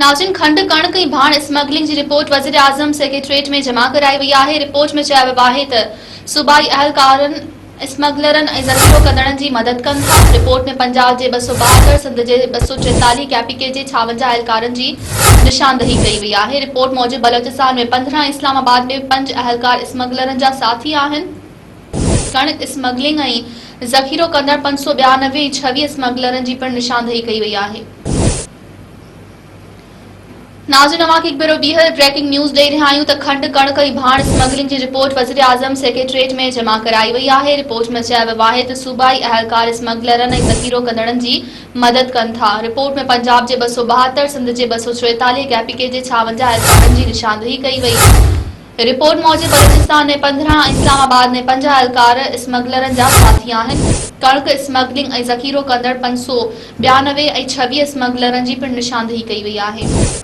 नाज़रीन, खंड कणक ऐं भाण स्मगलिंग की रिपोर्ट वज़ीर आज़म सेक्रेटरिएट में जमा कराई वई आहे। रिपोर्ट में चयो वियो आहे त सूबाई अहलकारनि स्मगलरनि ऐं ज़ख़ीरो कंदड़नि जी मदद कनि था। रिपोर्ट में पंजाब जे 272, सिंध जे 243, कैपीके जे 56 अहलकारनि जी निशानदही कई वई आहे। रिपोर्ट मूजिब बलोचिस्तान में 15, इस्लामाबाद में 5 अहलकार स्मगलरनि जा साथी आहिनि। कणक स्मगलिंग ऐं ज़ख़ीरो कंदड़ 592 ऐं 26 स्मगलरनि जी पिणु निशानदही कई वई आहे। नाज़रीन, अवां खे हिकु भेरो ॿीहर ब्रेकिंग न्यूज़ ॾेई रहिया आहियूं त खंड कणक ऐं भाण स्मगलिंग जी रिपोर्ट वज़ीर आज़म सेक्रेटरिएट में जमा कराई वई आहे। रिपोर्ट में चयो वियो आहे त सूबाई अहलकार स्मगलरनि ऐं ज़ख़ीरो कंदड़नि जी मदद कनि था। रिपोर्ट में पंजाब जे 272, सिंध जे 244, कैपीके जे 56 अहलकारनि जी निशानदही कई वई। रिपोर्ट मूजिब बलोचिस्तान में 15, इस्लामाबाद में 5 अहलकार स्मगलरनि जा साथी आहिनि। कणक स्मगलिंग ऐं ज़ख़ीरो कंदड़ 592 ऐं 26 स्मगलरनि जी पिणु निशानदही कई वई आहे।